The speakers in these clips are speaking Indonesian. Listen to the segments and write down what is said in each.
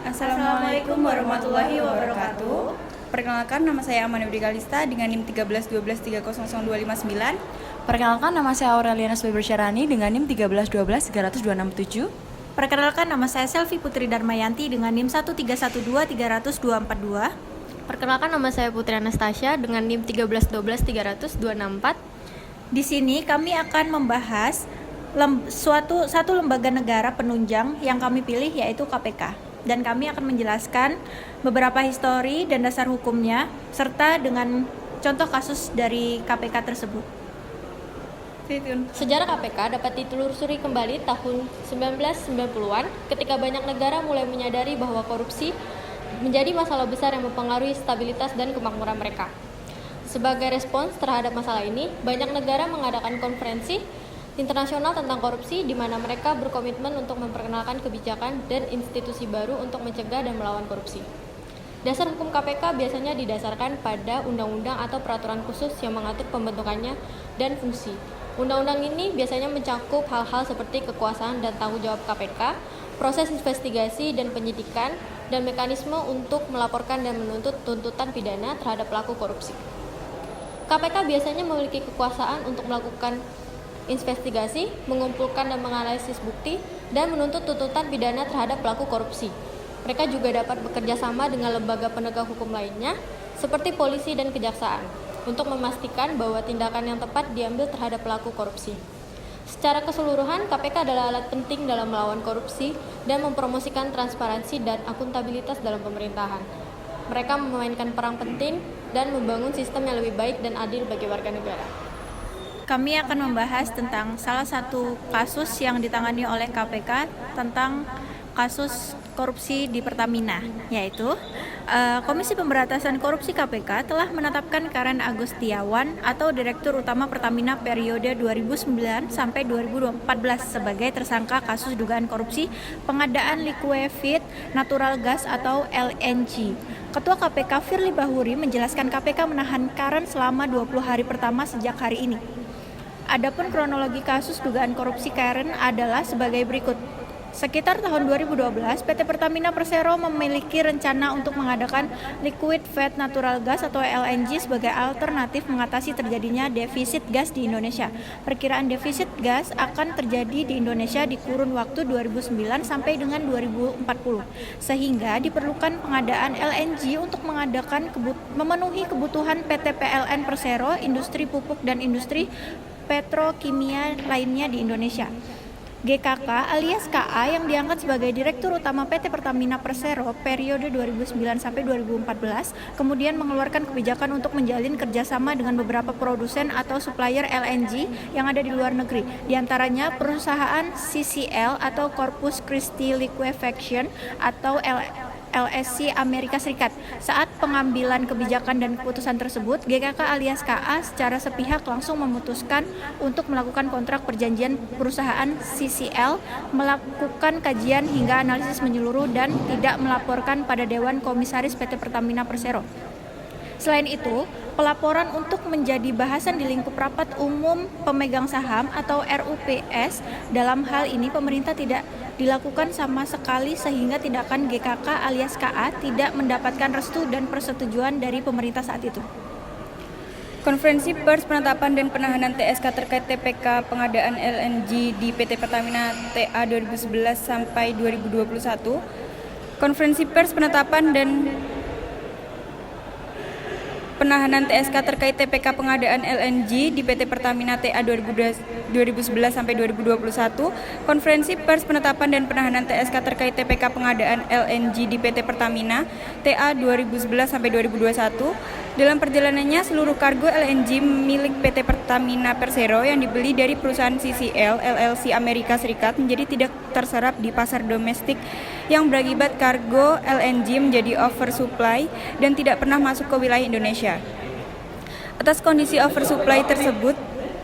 Assalamualaikum warahmatullahi wabarakatuh. Perkenalkan, nama saya Amanda Budi Kalista dengan NIM 1312300259. Perkenalkan, nama saya Aureliana Weber Syarani dengan NIM 1312300267. Perkenalkan, nama saya Selvi Putri Darmayanti dengan NIM 1312300-242. Perkenalkan, nama saya Putri Anastasia dengan NIM 1312300264. Di sini kami akan membahas satu lembaga negara penunjang yang kami pilih, yaitu KPK. Dan kami akan menjelaskan beberapa histori dan dasar hukumnya serta dengan contoh kasus dari KPK tersebut. Sejarah KPK dapat ditelusuri kembali tahun 1990-an ketika banyak negara mulai menyadari bahwa korupsi menjadi masalah besar yang mempengaruhi stabilitas dan kemakmuran mereka. Sebagai respons terhadap masalah ini, banyak negara mengadakan konferensi internasional tentang korupsi di mana mereka berkomitmen untuk memperkenalkan kebijakan dan institusi baru untuk mencegah dan melawan korupsi. Dasar hukum KPK biasanya didasarkan pada undang-undang atau peraturan khusus yang mengatur pembentukannya dan fungsi. Undang-undang ini biasanya mencakup hal-hal seperti kekuasaan dan tanggung jawab KPK, proses investigasi dan penyidikan, dan mekanisme untuk melaporkan dan menuntut tuntutan pidana terhadap pelaku korupsi. KPK biasanya memiliki kekuasaan untuk melakukan investigasi, mengumpulkan dan menganalisis bukti, dan menuntut tuntutan pidana terhadap pelaku korupsi. Mereka juga dapat bekerja sama dengan lembaga penegak hukum lainnya, seperti polisi dan kejaksaan, untuk memastikan bahwa tindakan yang tepat diambil terhadap pelaku korupsi. Secara keseluruhan, KPK adalah alat penting dalam melawan korupsi dan mempromosikan transparansi dan akuntabilitas dalam pemerintahan. Mereka memainkan peran penting dan membangun sistem yang lebih baik dan adil bagi warga negara. Kami akan membahas tentang salah satu kasus yang ditangani oleh KPK tentang kasus korupsi di Pertamina, yaitu Komisi Pemberantasan Korupsi KPK telah menetapkan Karen Agustiawan atau Direktur Utama Pertamina periode 2009 sampai 2014 sebagai tersangka kasus dugaan korupsi pengadaan liquefied natural gas atau LNG. Ketua KPK Firly Bahuri menjelaskan KPK menahan Karen selama 20 hari pertama sejak hari ini. Adapun kronologi kasus dugaan korupsi Karen adalah sebagai berikut. Sekitar tahun 2012, PT Pertamina Persero memiliki rencana untuk mengadakan liquefied natural gas atau LNG sebagai alternatif mengatasi terjadinya defisit gas di Indonesia. Perkiraan defisit gas akan terjadi di Indonesia di kurun waktu 2009 sampai dengan 2040. Sehingga diperlukan pengadaan LNG untuk memenuhi kebutuhan PT PLN Persero, industri pupuk dan industri petrokimia lainnya di Indonesia. GKK alias KA yang diangkat sebagai Direktur Utama PT Pertamina Persero periode 2009 sampai 2014 kemudian mengeluarkan kebijakan untuk menjalin kerjasama dengan beberapa produsen atau supplier LNG yang ada di luar negeri, diantaranya perusahaan CCL atau Corpus Christi Liquefaction atau LSC Amerika Serikat. Saat pengambilan kebijakan dan keputusan tersebut, GKK alias KA secara sepihak langsung memutuskan untuk melakukan kontrak perjanjian perusahaan CCL, melakukan kajian hingga analisis menyeluruh dan tidak melaporkan pada Dewan Komisaris PT Pertamina Persero. Selain itu, pelaporan untuk menjadi bahasan di lingkup rapat umum pemegang saham atau RUPS. Dalam hal ini pemerintah tidak dilakukan sama sekali sehingga tindakan GKK alias KA tidak mendapatkan restu dan persetujuan dari pemerintah saat itu. Konferensi pers penetapan dan penahanan TSK terkait TPK pengadaan LNG di PT Pertamina TA 2011 sampai 2021. Konferensi pers penetapan dan penahanan TSK terkait TPK pengadaan LNG di PT Pertamina TA 2011 sampai 2021, konferensi pers penetapan dan penahanan TSK terkait TPK pengadaan LNG di PT Pertamina TA 2011 sampai 2021. Dalam perjalanannya, seluruh kargo LNG milik PT Pertamina Persero yang dibeli dari perusahaan CCL LLC Amerika Serikat menjadi tidak terserap di pasar domestik yang berakibat kargo LNG menjadi oversupply dan tidak pernah masuk ke wilayah Indonesia. Atas kondisi oversupply tersebut,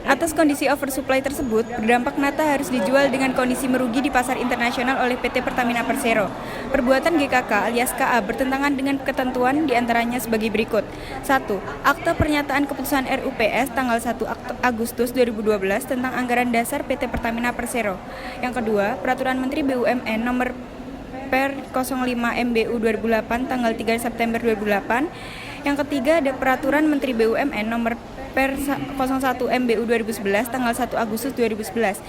Atas kondisi oversupply tersebut, berdampak nyata harus dijual dengan kondisi merugi di pasar internasional oleh PT Pertamina Persero. Perbuatan GKK alias KA bertentangan dengan ketentuan diantaranya sebagai berikut. 1. Akte Pernyataan Keputusan RUPS tanggal 1 Agustus 2012 tentang Anggaran Dasar PT Pertamina Persero. Yang kedua, Peraturan Menteri BUMN nomor Per 05 MBU 2008 tanggal 3 September 2008. Yang ketiga, ada Peraturan Menteri BUMN nomor Per 01 MBU 2011 tanggal 1 Agustus 2011.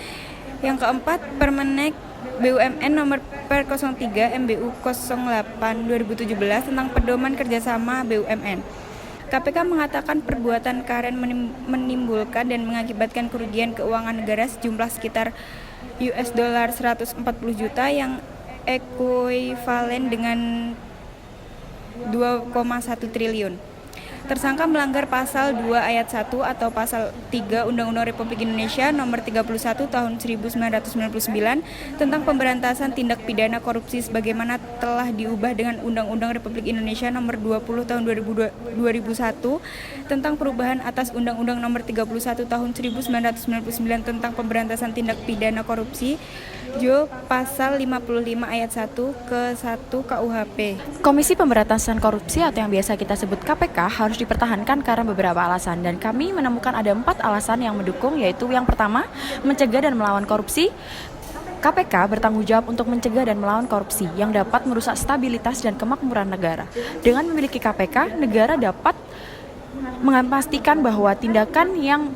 Yang keempat, Permenek BUMN nomor Per 03 MBU 08 2017 tentang pedoman kerjasama BUMN. KPK mengatakan perbuatan Karen menimbulkan dan mengakibatkan kerugian keuangan negara sejumlah sekitar $140 juta yang ekuivalen dengan 2,1 triliun. Tersangka melanggar pasal 2 ayat 1 atau pasal 3 Undang-Undang Republik Indonesia nomor 31 tahun 1999 tentang pemberantasan tindak pidana korupsi sebagaimana telah diubah dengan Undang-Undang Republik Indonesia nomor 20 tahun 2001 tentang perubahan atas Undang-Undang nomor 31 tahun 1999 tentang pemberantasan tindak pidana korupsi Jo pasal 55 ayat 1 ke 1 KUHP. Komisi Pemberantasan Korupsi atau yang biasa kita sebut KPK harus dipertahankan karena beberapa alasan, dan kami menemukan ada 4 alasan yang mendukung, yaitu yang pertama, mencegah dan melawan korupsi. KPK bertanggung jawab untuk mencegah dan melawan korupsi yang dapat merusak stabilitas dan kemakmuran negara. Dengan memiliki KPK, negara dapat memastikan bahwa tindakan yang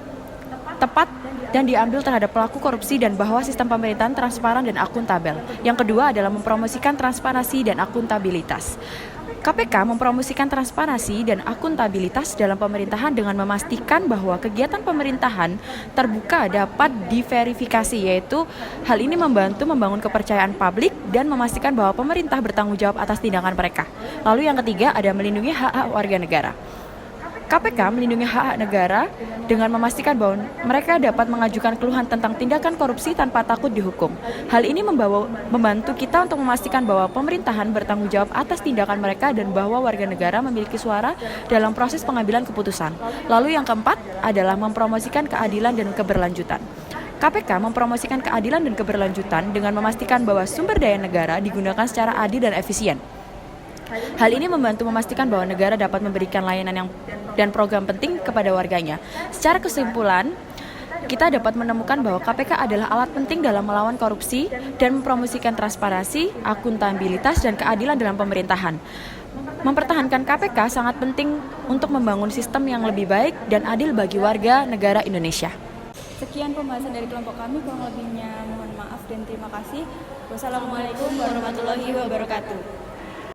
tepat dan diambil terhadap pelaku korupsi dan bahwa sistem pemerintahan transparan dan akuntabel. Yang kedua adalah mempromosikan transparansi dan akuntabilitas. KPK mempromosikan transparansi dan akuntabilitas dalam pemerintahan dengan memastikan bahwa kegiatan pemerintahan terbuka dapat diverifikasi, yaitu hal ini membantu membangun kepercayaan publik dan memastikan bahwa pemerintah bertanggung jawab atas tindakan mereka. Lalu yang ketiga ada melindungi hak-hak warga negara. KPK melindungi hak-hak negara dengan memastikan bahwa mereka dapat mengajukan keluhan tentang tindakan korupsi tanpa takut dihukum. Hal ini membantu kita untuk memastikan bahwa pemerintahan bertanggung jawab atas tindakan mereka dan bahwa warga negara memiliki suara dalam proses pengambilan keputusan. Lalu yang keempat adalah mempromosikan keadilan dan keberlanjutan. KPK mempromosikan keadilan dan keberlanjutan dengan memastikan bahwa sumber daya negara digunakan secara adil dan efisien. Hal ini membantu memastikan bahwa negara dapat memberikan layanan dan program penting kepada warganya. Secara kesimpulan, kita dapat menemukan bahwa KPK adalah alat penting dalam melawan korupsi dan mempromosikan transparansi, akuntabilitas, dan keadilan dalam pemerintahan. Mempertahankan KPK sangat penting untuk membangun sistem yang lebih baik dan adil bagi warga negara Indonesia. Sekian pembahasan dari kelompok kami, kurang lebihnya mohon maaf dan terima kasih. Wassalamualaikum warahmatullahi wabarakatuh.